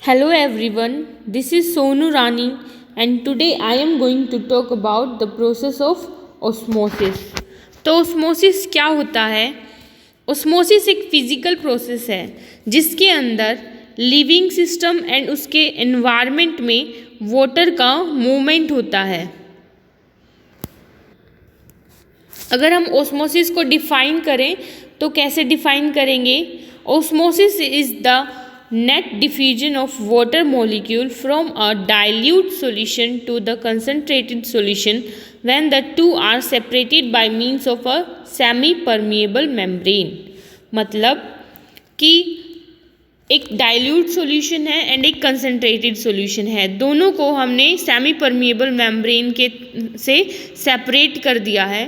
Hello everyone, this is Sonu Rani and today I am going to talk about the process of osmosis. तो osmosis क्या होता है? osmosis एक physical process है जिसके अंदर लिविंग सिस्टम एंड उसके एनवायरनमेंट में वाटर का मूवमेंट होता है। अगर हम ओस्मोसिस को डिफाइन करें तो कैसे डिफाइन करेंगे? Osmosis is the net diffusion of water molecule from a dilute solution to the concentrated solution when the two are separated by means of a semi permeable membrane। मतलब कि एक dilute solution है and एक concentrated solution है, दोनों को हमने semi permeable membrane के से सेपरेट कर दिया है।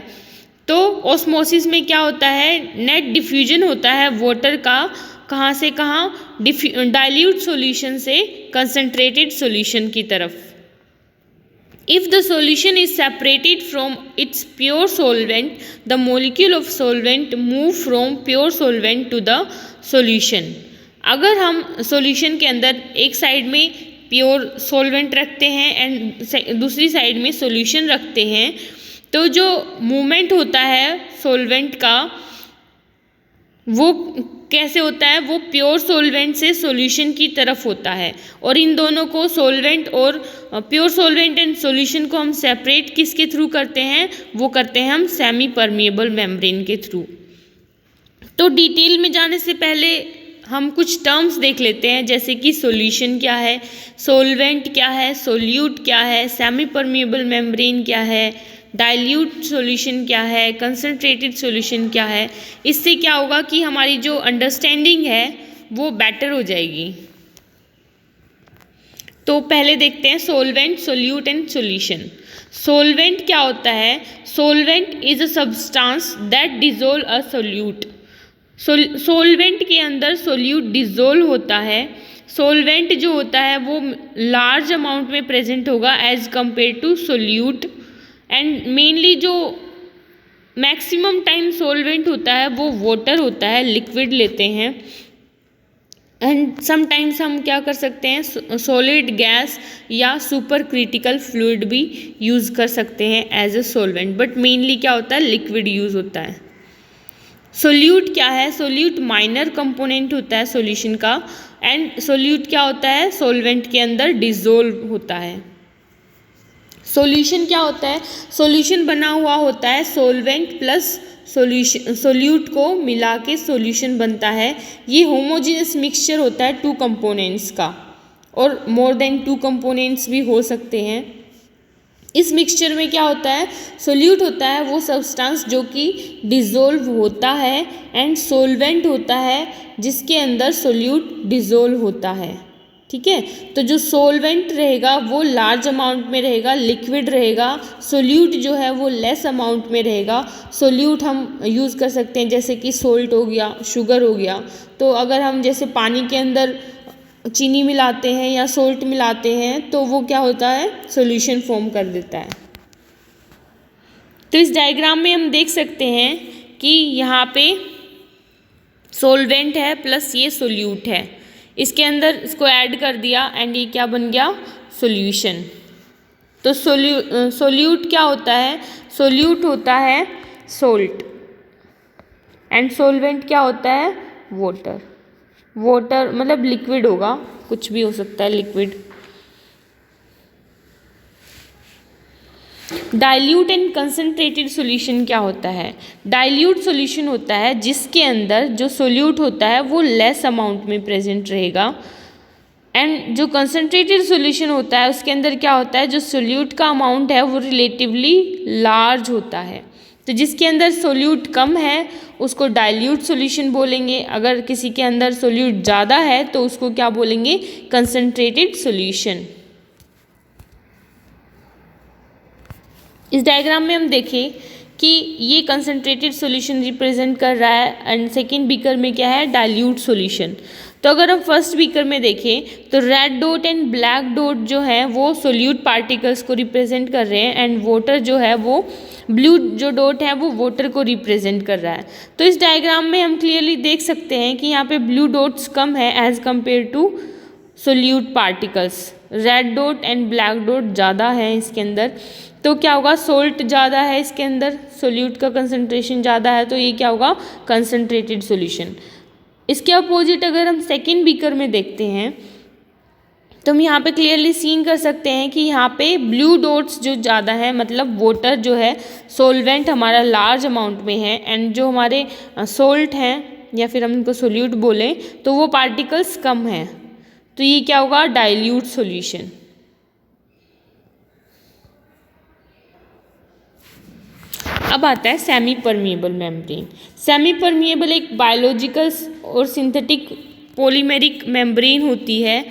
तो ऑस्मोसिस में क्या होता है? नेट डिफ्यूजन होता है वाटर का, कहाँ से कहाँ? डाइल्यूट सॉल्यूशन से कंसनट्रेटेड सॉल्यूशन की तरफ। If the solution is separated from its pure solvent the molecule of solvent move from pure solvent to the solution. अगर हम सॉल्यूशन के अंदर एक साइड में प्योर सॉल्वेंट रखते हैं एंड दूसरी साइड में सॉल्यूशन रखते हैं तो जो मूवमेंट होता है सॉल्वेंट का वो कैसे होता है? वो प्योर सॉल्वेंट से सॉल्यूशन की तरफ होता है और इन दोनों को सॉल्वेंट और प्योर सॉल्वेंट एंड सॉल्यूशन को हम सेपरेट किसके थ्रू करते हैं? वो करते हैं हम सेमी परमिएबल मेम्ब्रेन के थ्रू। तो डिटेल में जाने से पहले हम कुछ टर्म्स देख लेते हैं, जैसे कि सॉल्यूशन क्या है, सॉल्वेंट क्या है, सोल्यूट क्या है, सेमी परमिएबल मेम्ब्रेन क्या है, डाइल्यूट सॉल्यूशन क्या है, कंसनट्रेटेड सॉल्यूशन क्या है। इससे क्या होगा कि हमारी जो अंडरस्टैंडिंग है वो बेटर हो जाएगी। तो पहले देखते हैं solvent, solute and solution. Solvent क्या होता है? Solvent is a substance that dissolve a solute. Solvent के अंदर सोल्यूट डिसॉल्व होता है। सॉल्वेंट जो होता है वो लार्ज अमाउंट में प्रेजेंट होगा as compared to solute and mainly जो मैक्सिमम टाइम सॉल्वेंट होता है वो वाटर होता है, लिक्विड लेते हैं एंड समटाइम्स हम क्या कर सकते हैं? सॉलिड गैस या सुपर क्रिटिकल फ्लूइड भी यूज़ कर सकते हैं as a solvent, but mainly क्या होता है? लिक्विड यूज़ होता है। सोल्यूट क्या है? सोल्यूट माइनर कंपोनेंट होता है सॉल्यूशन का एंड सोल्यूट क्या होता है? सॉल्वेंट के अंदर डिसॉल्व होता है। सॉल्यूशन क्या होता है? सॉल्यूशन बना हुआ होता है सॉल्वेंट प्लस सॉल्यूशन, सोल्यूट को मिला के सॉल्यूशन बनता है। ये होमोजेनियस मिक्सचर होता है टू कंपोनेंट्स का, और मोर देन टू कंपोनेंट्स भी हो सकते हैं। इस मिक्सचर में क्या होता है? सोल्यूट होता है वो सब्सटेंस जो कि डिसॉल्व होता है एंड सॉल्वेंट होता है जिसके अंदर सोल्यूट डिसॉल्व होता है। ठीक है, तो जो सॉल्वेंट रहेगा वो लार्ज अमाउंट में रहेगा, लिक्विड रहेगा। सोल्यूट जो है वो लेस अमाउंट में रहेगा। सोल्यूट हम यूज़ कर सकते हैं जैसे कि सोल्ट हो गया, शुगर हो गया। तो अगर हम जैसे पानी के अंदर चीनी मिलाते हैं या सोल्ट मिलाते हैं तो वो क्या होता है? सॉल्यूशन फॉर्म कर देता है। तो इस डायग्राम में हम देख सकते हैं कि यहाँ पे सॉल्वेंट है प्लस ये सोल्यूट है, इसके अंदर इसको ऐड कर दिया एंड ये क्या बन गया? सॉल्यूशन। तो सोल्यूट क्या होता है? सोल्यूट होता है सोल्ट एंड सॉल्वेंट क्या होता है? वाटर। वाटर मतलब लिक्विड होगा, कुछ भी हो सकता है liquid. Dilute and concentrated solution क्या होता है? डाइल्यूट सॉल्यूशन होता है जिसके अंदर जो सोल्यूट होता है वो लेस अमाउंट में प्रेजेंट रहेगा एंड जो कंसनट्रेटेड सॉल्यूशन होता है उसके अंदर क्या होता है? जो सोल्यूट का अमाउंट है वो रिलेटिवली लार्ज होता है। तो जिसके अंदर सोल्यूट कम है उसको डाइल्यूट सॉल्यूशन बोलेंगे, अगर किसी के अंदर सोल्यूट ज़्यादा है तो उसको क्या बोलेंगे? Concentrated solution. इस डायग्राम में हम देखें कि ये कंसनट्रेटेड सॉल्यूशन रिप्रेजेंट कर रहा है एंड सेकेंड बीकर में क्या है? Dilute solution. तो अगर हम फर्स्ट बीकर में देखें तो red dot and black dot जो है वो सोल्यूट पार्टिकल्स को रिप्रेजेंट कर रहे हैं एंड वाटर जो है वो ब्लू जो डॉट है वो वाटर को रिप्रेजेंट कर रहा है। तो इस डायग्राम में हम क्लियरली देख सकते हैं कि यहाँ पे ब्लू डॉट्स कम है as compared to solute particles, red dot and black dot ज़्यादा है इसके अंदर, तो क्या होगा, सोल्ट ज़्यादा है इसके अंदर, सोल्यूट का कंसंट्रेशन ज़्यादा है, तो ये क्या होगा, कंसंट्रेटेड सॉल्यूशन। इसके अपोजिट अगर हम सेकेंड बीकर में देखते हैं तो हम यहाँ पे क्लियरली सीन कर सकते हैं कि यहाँ पे ब्लू डॉट्स जो ज़्यादा है, मतलब वाटर जो है सोलवेंट हमारा लार्ज अमाउंट में है, एंड जो हमारे सोल्ट हैं या फिर हम इनको सोल्यूट बोलें तो वो पार्टिकल्स कम हैं, तो ये क्या होगा, डाइल्यूट सॉल्यूशन। अब आता है semi permeable membrane. Semi permeable एक बायोलॉजिकल और सिंथेटिक पॉलीमेरिक मेम्ब्रेन होती है।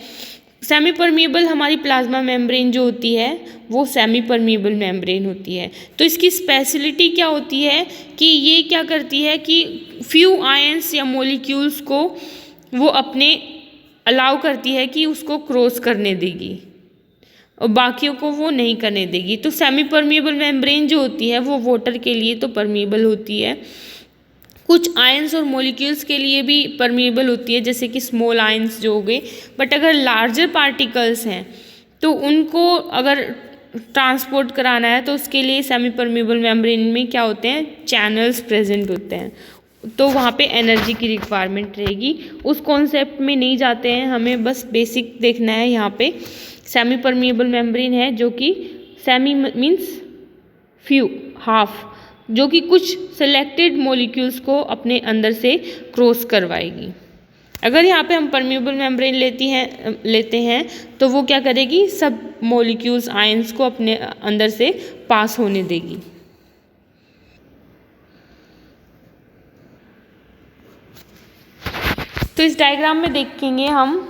सेमी परमिएबल हमारी प्लाज्मा मेम्ब्रेन जो होती है वो सेमी परमिएबल मेम्ब्रेन होती है। तो इसकी स्पेशलिटी क्या होती है कि ये क्या करती है कि फ्यू आयंस या मॉलिक्यूल्स को वो अपने अलाउ करती है कि उसको क्रॉस करने देगी और बाकियों को वो नहीं करने देगी। तो सेमी परमिएबल मेम्ब्रेन जो होती है वो वाटर के लिए तो परमिएबल होती है, कुछ आयंस और मॉलिक्यूल्स के लिए भी परमिएबल होती है, जैसे कि स्मॉल आयंस जो हो गए। बट अगर लार्जर पार्टिकल्स हैं तो उनको अगर ट्रांसपोर्ट कराना है तो उसके लिए सेमी परमिएबल मेम्ब्रेन में क्या होते हैं, चैनल्स प्रेजेंट होते हैं, तो वहाँ पे एनर्जी की रिक्वायरमेंट रहेगी। उस कॉन्सेप्ट में नहीं जाते हैं, हमें बस बेसिक देखना है। यहाँ पे सेमी परमिएबल मेम्ब्रेन है जो कि सेमी मीन्स फ्यू, हाफ, जो कि कुछ सिलेक्टेड मॉलिक्यूल्स को अपने अंदर से क्रॉस करवाएगी। अगर यहाँ पे हम परमिएबल मेम्ब्रेन लेते हैं तो वो क्या करेगी, सब मॉलिक्यूल्स आयंस को अपने अंदर से पास होने देगी। तो इस डायग्राम में देखेंगे हम,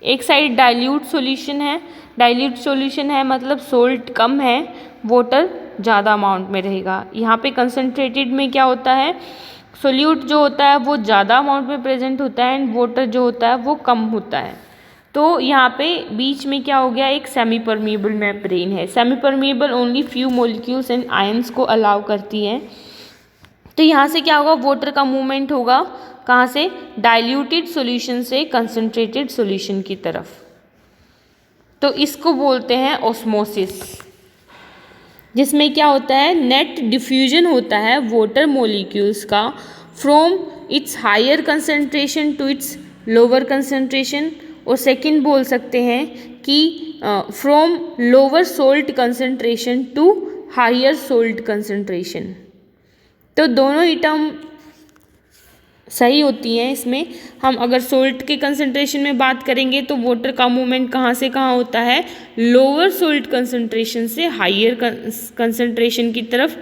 एक साइड डाइल्यूट सॉल्यूशन है, डाइल्यूट सॉल्यूशन है मतलब सोल्ट कम है, वाटर ज़्यादा अमाउंट में रहेगा। यहाँ पे कंसनट्रेटेड में क्या होता है, सोल्यूट जो होता है वो ज़्यादा अमाउंट में प्रेजेंट होता है एंड वाटर जो होता है वो कम होता है। तो यहाँ पे बीच में क्या हो गया, एक सेमी परमिएबल मेम्ब्रेन है। Semi permeable only few molecules and ions को अलाउ करती है। तो यहाँ से क्या होगा, वाटर का मूवमेंट होगा, कहाँ से, डाइल्यूटेड सॉल्यूशन से कंसंट्रेटेड सॉल्यूशन की तरफ। तो इसको बोलते हैं ऑस्मोसिस, जिसमें क्या होता है, नेट डिफ्यूजन होता है वाटर मॉलिक्यूल्स का from its higher concentration to its lower concentration, और सेकंड बोल सकते हैं कि from lower salt concentration to higher salt concentration. तो दोनों ही टर्म सही होती हैं। इसमें हम अगर सोल्ट के कंसंट्रेशन में बात करेंगे तो वाटर का मूवमेंट कहाँ से कहाँ होता है, लोअर सोल्ट कंसंट्रेशन से हायर कंसंट्रेशन की तरफ।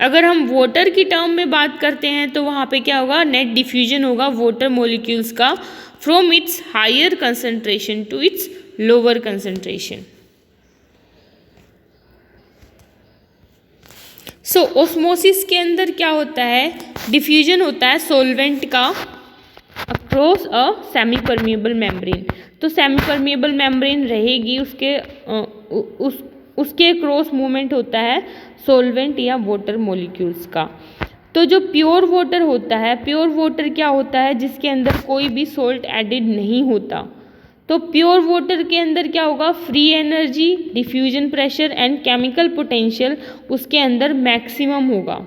अगर हम वाटर की टर्म में बात करते हैं तो वहाँ पे क्या होगा, नेट डिफ्यूजन होगा वाटर मॉलिक्यूल्स का from its higher concentration to its lower concentration. So osmosis के अंदर क्या होता है, डिफ्यूजन होता है सॉल्वेंट का across a semi permeable membrane. तो सेमी परमिएबल मेम्ब्रेन रहेगी, उसके अक्रॉस मूवमेंट होता है सॉल्वेंट या वाटर मॉलिक्यूल्स का। तो जो प्योर वाटर होता है, प्योर वाटर क्या होता है, जिसके अंदर कोई भी सॉल्ट एडिड नहीं होता। तो प्योर वाटर के अंदर क्या होगा, free energy, diffusion pressure and chemical potential उसके अंदर मैक्सिमम होगा।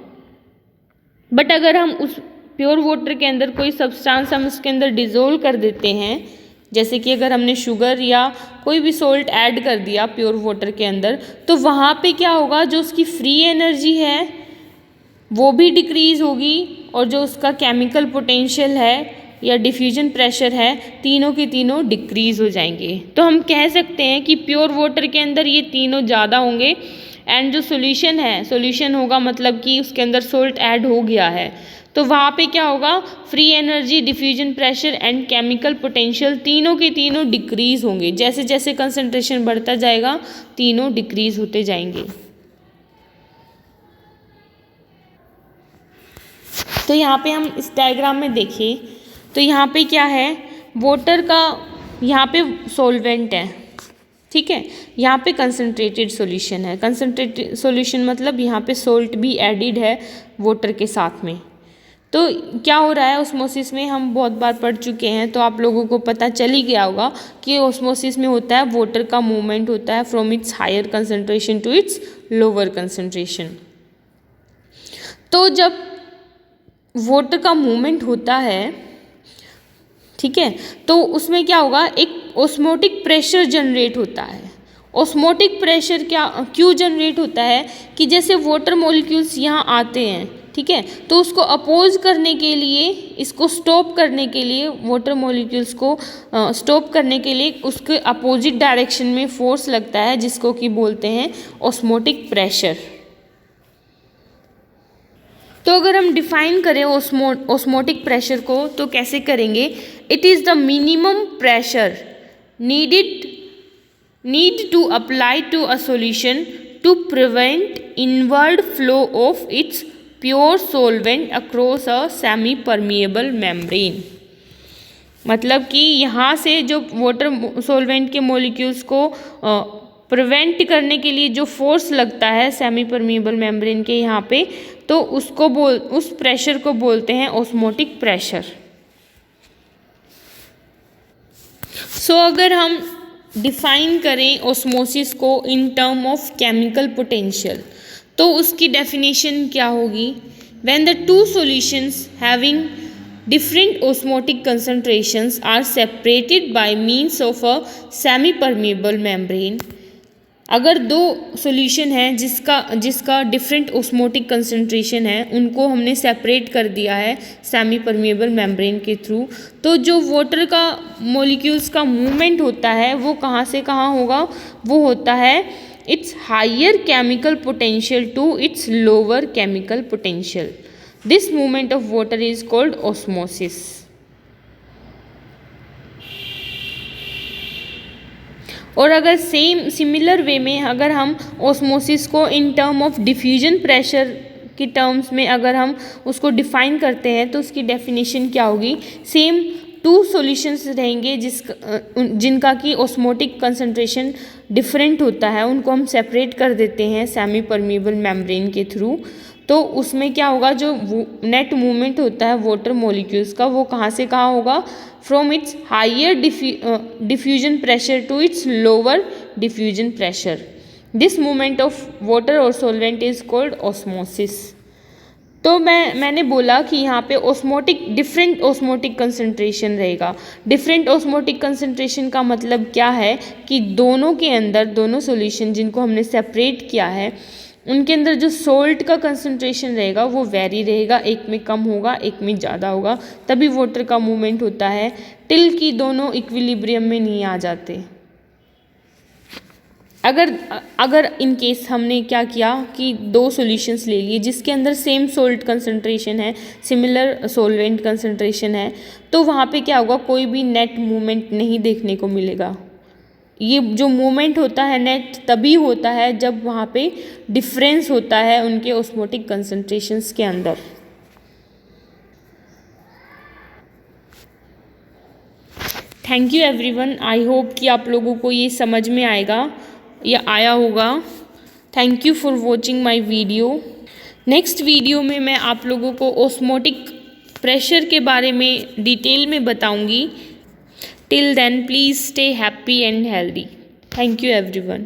बट अगर हम उस प्योर वाटर के अंदर कोई सब्सटेंस हम उसके अंदर डिज़ोल्व कर देते हैं, जैसे कि अगर हमने शुगर या कोई भी सॉल्ट ऐड कर दिया प्योर वाटर के अंदर, तो वहाँ पे क्या होगा, जो उसकी फ्री एनर्जी है वो भी डिक्रीज़ होगी और जो उसका केमिकल पोटेंशियल है या डिफ्यूजन प्रेशर है, तीनों के तीनों डिक्रीज़ हो जाएंगे। तो हम कह सकते हैं कि प्योर वाटर के अंदर ये तीनों ज़्यादा होंगे एंड जो सॉल्यूशन है, सॉल्यूशन होगा मतलब कि उसके अंदर सॉल्ट ऐड हो गया है, तो वहाँ पे क्या होगा, free energy, diffusion pressure and chemical potential तीनों के तीनों डिक्रीज़ होंगे। जैसे जैसे कंसंट्रेशन बढ़ता जाएगा तीनों डिक्रीज़ होते जाएंगे। तो यहाँ पे हम इस डायग्राम में देखिए, तो यहाँ पे क्या है, वाटर का यहाँ पे सॉल्वेंट है, ठीक है, यहाँ पे कंसंट्रेटेड सॉल्यूशन है। कंसंट्रेटेड सॉल्यूशन मतलब यहाँ पे सॉल्ट भी एडिड है वाटर के साथ में। तो क्या हो रहा है ऑस्मोसिस में, हम बहुत बार पढ़ चुके हैं, तो आप लोगों को पता चल ही गया होगा कि ऑस्मोसिस में होता है वाटर का मूवमेंट होता है from its higher concentration to its lower concentration. तो जब वाटर का मूवमेंट होता है, ठीक है, तो उसमें क्या होगा, एक ऑस्मोटिक प्रेशर जनरेट होता है। ऑस्मोटिक प्रेशर क्यों जनरेट होता है कि जैसे वाटर मॉलिक्यूल्स यहाँ आते हैं, ठीक है, तो उसको अपोज करने के लिए, इसको स्टॉप करने के लिए, वाटर मॉलिक्यूल्स को स्टॉप करने के लिए उसके अपोजिट डायरेक्शन में फोर्स लगता है, जिसको कि बोलते हैं ऑस्मोटिक प्रेशर। तो अगर हम डिफाइन करें ऑस्मोटिक प्रेशर को तो कैसे करेंगे, it is the minimum pressure need to apply to a solution to prevent inward flow of its pure solvent across a semi permeable membrane. मतलब कि यहाँ से जो वाटर सॉल्वेंट के मॉलिक्यूल्स को प्रिवेंट करने के लिए जो फोर्स लगता है सेमी परमिएबल मेम्ब्रेन के यहाँ पे, तो उस प्रेशर को बोलते हैं ऑस्मोटिक प्रेशर। सो अगर हम डिफाइन करें ऑस्मोसिस को in term of chemical potential, तो उसकी डेफिनेशन क्या होगी, when the two solutions having different osmotic concentrations are separated by means of a semi permeable membrane। अगर दो सॉल्यूशन है जिसका डिफरेंट ऑस्मोटिक कंसंट्रेशन है, उनको हमने सेपरेट कर दिया है सेमी परमिएबल मेम्ब्रेन के थ्रू, तो जो वाटर का मॉलिक्यूल्स का मूवमेंट होता है वो कहाँ से कहाँ होगा, वो होता है its higher chemical potential to its lower chemical potential. This movement of water is called osmosis। और अगर सिमिलर वे में अगर हम ऑस्मोसिस को in term of diffusion pressure की टर्म्स में अगर हम उसको डिफाइन करते हैं, तो उसकी डेफिनेशन क्या होगी, सेम टू सॉल्यूशंस रहेंगे जिनका कि ऑस्मोटिक कंसंट्रेशन डिफरेंट होता है, उनको हम सेपरेट कर देते हैं सेमी परमिएबल मेम्ब्रेन के थ्रू। तो उसमें क्या होगा, जो नेट मूवमेंट होता है वाटर मॉलिक्यूल्स का, वो कहाँ से कहाँ होगा, from its higher diffusion pressure to its lower diffusion pressure. This movement of water और सॉल्वेंट इज कॉल्ड ऑस्मोसिस। तो मैंने बोला कि यहाँ पे डिफरेंट ऑस्मोटिक कंसंट्रेशन रहेगा। डिफरेंट ऑस्मोटिक कंसंट्रेशन का मतलब क्या है कि दोनों के अंदर, दोनों सॉल्यूशन जिनको हमने सेपरेट किया है, उनके अंदर जो सोल्ट का कंसंट्रेशन रहेगा वो वेरी रहेगा, एक में कम होगा एक में ज़्यादा होगा, तभी वाटर का मूवमेंट होता है, टिल कि दोनों इक्विलिब्रियम में नहीं आ जाते। अगर इन केस हमने क्या किया कि दो सॉल्यूशंस ले लिए जिसके अंदर सेम सोल्ट कंसंट्रेशन है, सिमिलर सॉल्वेंट कंसंट्रेशन है, तो वहाँ पे क्या होगा, कोई भी नेट मूवमेंट नहीं देखने को मिलेगा। ये जो मूवमेंट होता है नेट तभी होता है जब वहाँ पे डिफरेंस होता है उनके ऑस्मोटिक कंसंट्रेशंस के अंदर। Thank you everyone, I hope कि आप लोगों को ये समझ में आएगा या आया होगा। Thank you for watching my video. Next video में मैं आप लोगों को ऑस्मोटिक प्रेशर के बारे में डिटेल में बताऊंगी। Till then, please stay happy and healthy. Thank you everyone.